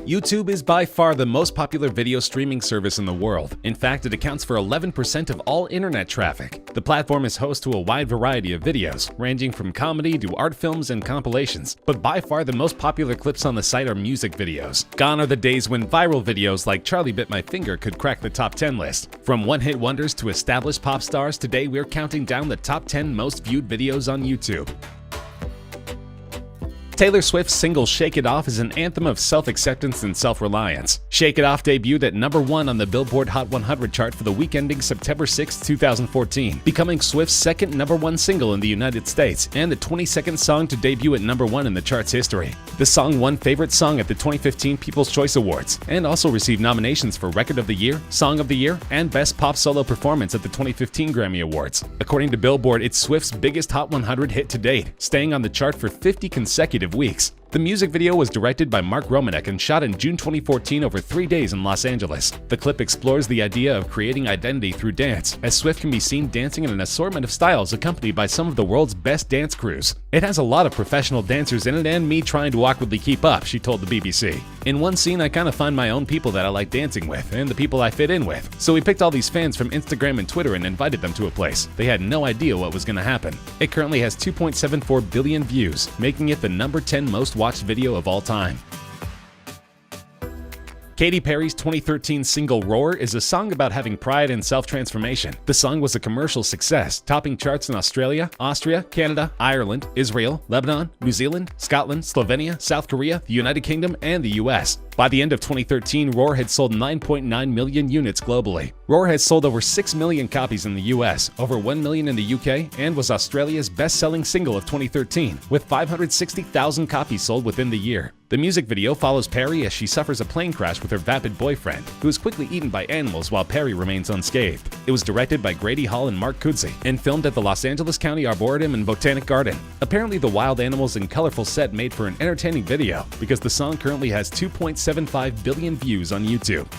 YouTube is by far the most popular video streaming service in the world. In fact, it accounts for 11% of all internet traffic. The platform is host to a wide variety of videos, ranging from comedy to art films and compilations, but by far the most popular clips on the site are music videos. Gone are the days when viral videos like Charlie Bit My Finger could crack the top 10 list. From one-hit wonders to established pop stars, today we're counting down the top 10 most viewed videos on YouTube. Taylor Swift's single Shake It Off is an anthem of self-acceptance and self-reliance. Shake It Off debuted at number 1 on the Billboard Hot 100 chart for the week ending September 6, 2014, becoming Swift's second number 1 single in the United States and the 22nd song to debut at number 1 in the chart's history. The song won Favorite Song at the 2015 People's Choice Awards and also received nominations for Record of the Year, Song of the Year, and Best Pop Solo Performance at the 2015 Grammy Awards. According to Billboard, it's Swift's biggest Hot 100 hit to date, staying on the chart for 50 consecutive weeks. The music video was directed by Mark Romanek and shot in June 2014 over 3 days in Los Angeles. The clip explores the idea of creating identity through dance, as Swift can be seen dancing in an assortment of styles accompanied by some of the world's best dance crews. It has a lot of professional dancers in it and me trying to awkwardly keep up, she told the BBC. In one scene, I kind of find my own people that I like dancing with and the people I fit in with. So we picked all these fans from Instagram and Twitter and invited them to a place. They had no idea what was going to happen. It currently has 2.74 billion views, making it the number 10 most watched video of all time. Katy Perry's 2013 single Roar is a song about having pride and self-transformation. The song was a commercial success, topping charts in Australia, Austria, Canada, Ireland, Israel, Lebanon, New Zealand, Scotland, Slovenia, South Korea, the United Kingdom, and the US. By the end of 2013, Roar had sold 9.9 million units globally. Roar has sold over 6 million copies in the US, over 1 million in the UK, and was Australia's best-selling single of 2013, with 560,000 copies sold within the year. The music video follows Perry as she suffers a plane crash with her vapid boyfriend, who is quickly eaten by animals while Perry remains unscathed. It was directed by Grady Hall and Mark Kudzi and filmed at the Los Angeles County Arboretum and Botanic Garden. Apparently, the wild animals and colorful set made for an entertaining video because the song currently has 2.75 billion views on YouTube.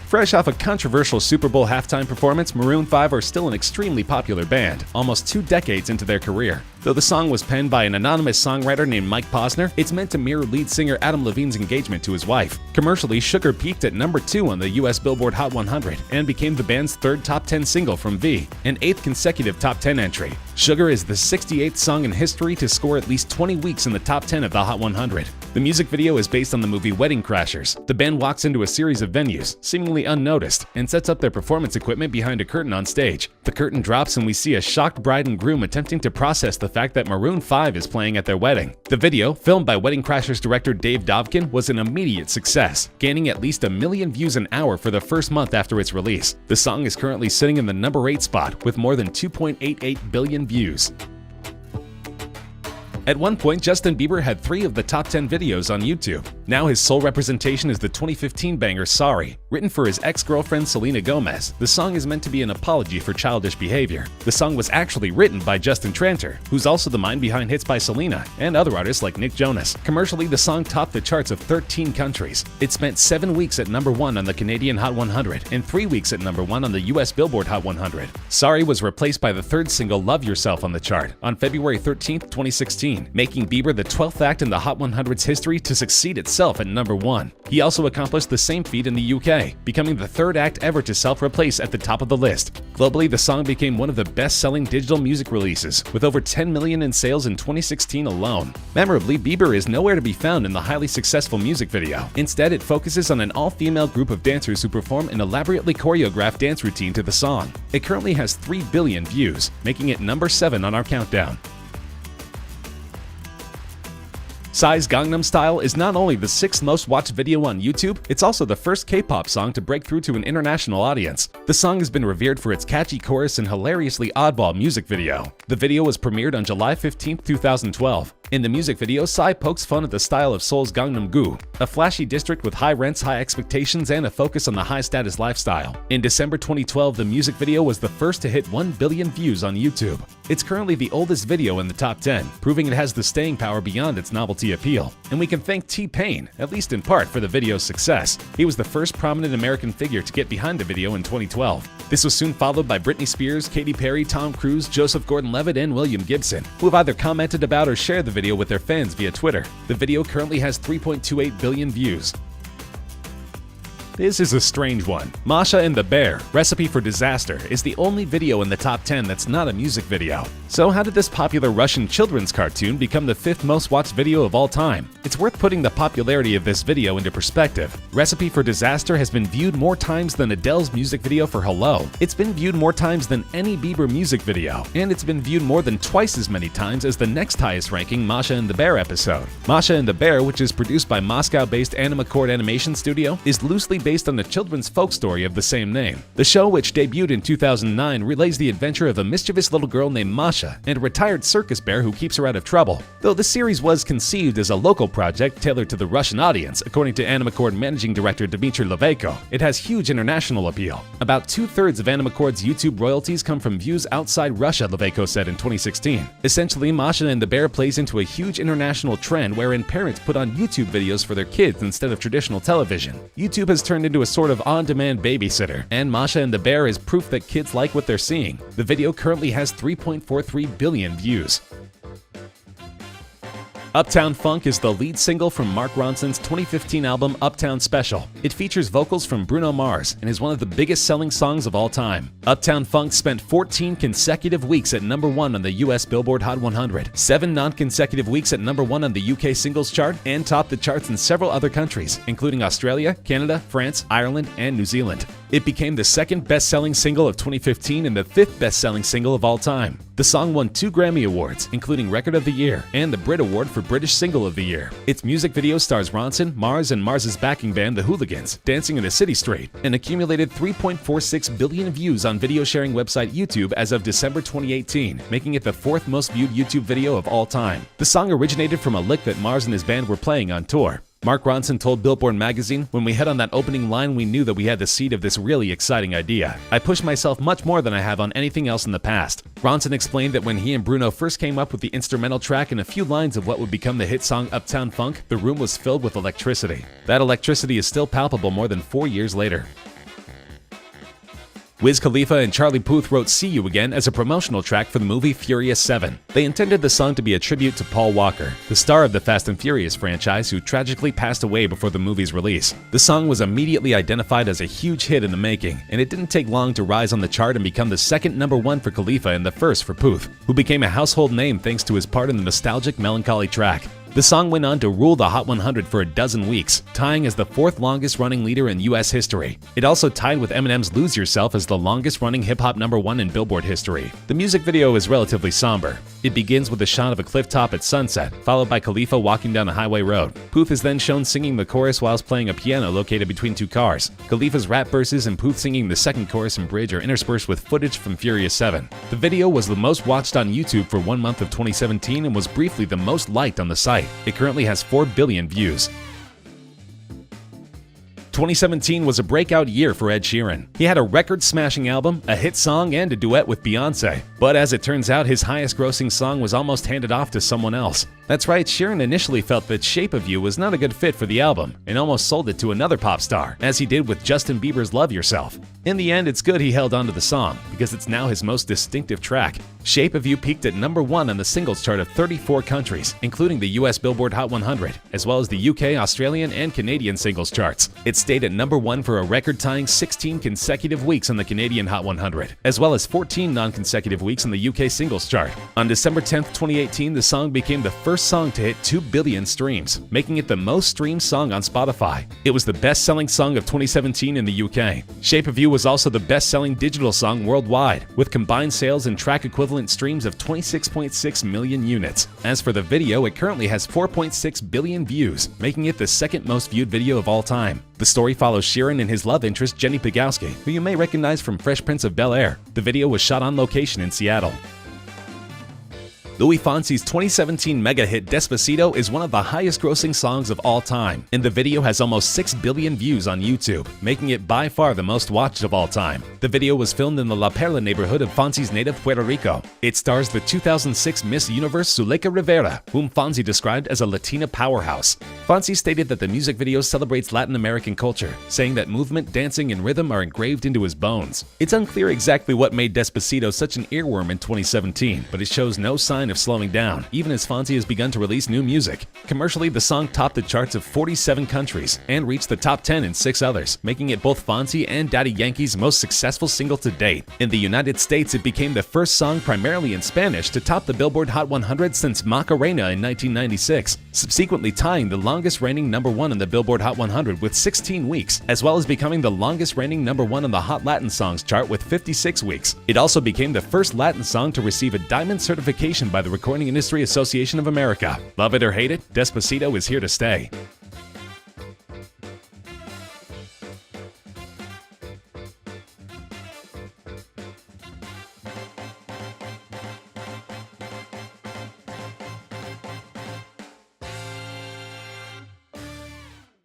Fresh off a controversial Super Bowl halftime performance, Maroon 5 are still an extremely popular band, almost 2 decades into their career. Though the song was penned by an anonymous songwriter named Mike Posner, it's meant to mirror lead singer Adam Levine's engagement to his wife. Commercially, Sugar peaked at number 2 on the US Billboard Hot 100 and became the band's 3rd top 10 single from V, an 8th consecutive top 10 entry. Sugar is the 68th song in history to score at least 20 weeks in the top 10 of the Hot 100. The music video is based on the movie Wedding Crashers. The band walks into a series of venues, seemingly unnoticed, and sets up their performance equipment behind a curtain on stage. The curtain drops and we see a shocked bride and groom attempting to process the fact that Maroon 5 is playing at their wedding. The video, filmed by Wedding Crashers director Dave Dobkin, was an immediate success, gaining at least 1 million views an hour for the first month after its release. The song is currently sitting in the number 8 spot with more than 2.88 billion views. At one point, Justin Bieber had 3 of the top 10 videos on YouTube. Now his sole representation is the 2015 banger Sorry. Written for his ex-girlfriend Selena Gomez, the song is meant to be an apology for childish behavior. The song was actually written by Justin Tranter, who's also the mind behind hits by Selena and other artists like Nick Jonas. Commercially, the song topped the charts of 13 countries. It spent 7 weeks at number 1 on the Canadian Hot 100 and 3 weeks at number 1 on the US Billboard Hot 100. Sorry was replaced by the 3rd single Love Yourself on the chart on February 13, 2016. Making Bieber the 12th act in the Hot 100's history to succeed itself at number 1. He also accomplished the same feat in the UK, becoming the 3rd act ever to self-replace at the top of the list. Globally, the song became one of the best-selling digital music releases, with over 10 million in sales in 2016 alone. Memorably, Bieber is nowhere to be found in the highly successful music video. Instead, it focuses on an all-female group of dancers who perform an elaborately choreographed dance routine to the song. It currently has 3 billion views, making it number 7 on our countdown. Psy's Gangnam Style is not only the 6th most watched video on YouTube, it's also the first K-pop song to break through to an international audience. The song has been revered for its catchy chorus and hilariously oddball music video. The video was premiered on July 15, 2012. In the music video, Psy pokes fun at the style of Seoul's Gangnam-gu, a flashy district with high rents, high expectations, and a focus on the high-status lifestyle. In December 2012, the music video was the first to hit 1 billion views on YouTube. It's currently the oldest video in the top 10, proving it has the staying power beyond its novelty appeal. And we can thank T-Pain, at least in part, for the video's success. He was the first prominent American figure to get behind the video in 2012. This was soon followed by Britney Spears, Katy Perry, Tom Cruise, Joseph Gordon-Levitt, and William Gibson, who have either commented about or shared the video with their fans via Twitter. The video currently has 3.28 billion views. This is a strange one. Masha and the Bear, Recipe for Disaster, is the only video in the top 10 that's not a music video. So how did this popular Russian children's cartoon become the 5th most watched video of all time? It's worth putting the popularity of this video into perspective. Recipe for Disaster has been viewed more times than Adele's music video for Hello. It's been viewed more times than any Bieber music video, and it's been viewed more than twice as many times as the next highest ranking Masha and the Bear episode. Masha and the Bear, which is produced by Moscow-based Animacord Animation Studio, is loosely based on the children's folk story of the same name. The show, which debuted in 2009, relays the adventure of a mischievous little girl named Masha and a retired circus bear who keeps her out of trouble. Though the series was conceived as a local project tailored to the Russian audience, according to Animacord managing director Dmitry Levayko, it has huge international appeal. About 2/3 of Animacord's YouTube royalties come from views outside Russia, Levayko said in 2016. Essentially, Masha and the Bear plays into a huge international trend wherein parents put on YouTube videos for their kids instead of traditional television. YouTube has turned into a sort of on-demand babysitter, and Masha and the Bear is proof that kids like what they're seeing. The video currently has 3.43 billion views. Uptown Funk is the lead single from Mark Ronson's 2015 album Uptown Special. It features vocals from Bruno Mars and is one of the biggest selling songs of all time. Uptown Funk spent 14 consecutive weeks at #1 on the US Billboard Hot 100, 7 non-consecutive weeks at #1 on the UK singles chart, and topped the charts in several other countries, including Australia, Canada, France, Ireland, and New Zealand. It became the 2nd best-selling single of 2015 and the 5th best-selling single of all time. The song won 2 Grammy Awards, including Record of the Year and the Brit Award for British Single of the Year. Its music video stars Ronson, Mars, and Mars's backing band, The Hooligans, dancing in a city street, and accumulated 3.46 billion views on video sharing website YouTube as of December 2018, making it the 4th most viewed YouTube video of all time. The song originated from a lick that Mars and his band were playing on tour. Mark Ronson told Billboard magazine, "When we hit on that opening line, we knew that we had the seed of this really exciting idea. I pushed myself much more than I have on anything else in the past." Ronson explained that when he and Bruno first came up with the instrumental track and a few lines of what would become the hit song Uptown Funk, the room was filled with electricity. That electricity is still palpable more than 4 years later. Wiz Khalifa and Charlie Puth wrote See You Again as a promotional track for the movie Furious 7. They intended the song to be a tribute to Paul Walker, the star of the Fast and Furious franchise who tragically passed away before the movie's release. The song was immediately identified as a huge hit in the making, and it didn't take long to rise on the chart and become the 2nd #1 for Khalifa and the 1st for Puth, who became a household name thanks to his part in the nostalgic Melancholy track. The song went on to rule the Hot 100 for a dozen weeks, tying as the 4th longest running leader in US history. It also tied with Eminem's Lose Yourself as the longest running hip-hop #1 in Billboard history. The music video is relatively somber. It begins with a shot of a cliff top at sunset, followed by Khalifa walking down a highway road. Puth is then shown singing the chorus whilst playing a piano located between 2 cars. Khalifa's rap verses and Puth singing the second chorus and bridge are interspersed with footage from Furious 7. The video was the most watched on YouTube for 1 month of 2017 and was briefly the most liked on the site. It currently has 4 billion views. 2017 was a breakout year for Ed Sheeran. He had a record-smashing album, a hit song, and a duet with Beyoncé. But as it turns out, his highest-grossing song was almost handed off to someone else. That's right, Sheeran initially felt that Shape of You was not a good fit for the album, and almost sold it to another pop star, as he did with Justin Bieber's Love Yourself. In the end, it's good he held onto the song, because it's now his most distinctive track. Shape of You peaked at #1 on the singles chart of 34 countries, including the US Billboard Hot 100, as well as the UK, Australian, and Canadian singles charts. It stayed at #1 for a record-tying 16 consecutive weeks on the Canadian Hot 100, as well as 14 non-consecutive weeks on the UK singles chart. On December 10th, 2018, the song became the first song to hit 2 billion streams, making it the most streamed song on Spotify. It was the best-selling song of 2017 in the UK. Shape of You was also the best-selling digital song worldwide, with combined sales and track equivalent streams of 26.6 million units. As for the video, it currently has 4.6 billion views, making it the 2nd most viewed video of all time. The story follows Sheeran and his love interest Jenny Pegowski, who you may recognize from Fresh Prince of Bel-Air. The video was shot on location in Seattle. Luis Fonsi's 2017 mega hit Despacito is one of the highest-grossing songs of all time, and the video has almost 6 billion views on YouTube, making it by far the most watched of all time. The video was filmed in the La Perla neighborhood of Fonsi's native Puerto Rico. It stars the 2006 Miss Universe Zuleika Rivera, whom Fonsi described as a Latina powerhouse. Fonsi stated that the music video celebrates Latin American culture, saying that movement, dancing, and rhythm are engraved into his bones. It's unclear exactly what made Despacito such an earworm in 2017, but it shows no sign of slowing down, even as Fonsi has begun to release new music. Commercially, the song topped the charts of 47 countries and reached the top 10 in 6 others, making it both Fonsi and Daddy Yankee's most successful single to date. In the United States, it became the first song primarily in Spanish to top the Billboard Hot 100 since Macarena in 1996, subsequently tying the longest reigning #1 on the Billboard Hot 100 with 16 weeks, as well as becoming the longest reigning #1 on the Hot Latin Songs chart with 56 weeks. It also became the first Latin song to receive a diamond certification by the Recording Industry Association of America. Love it or hate it, Despacito is here to stay.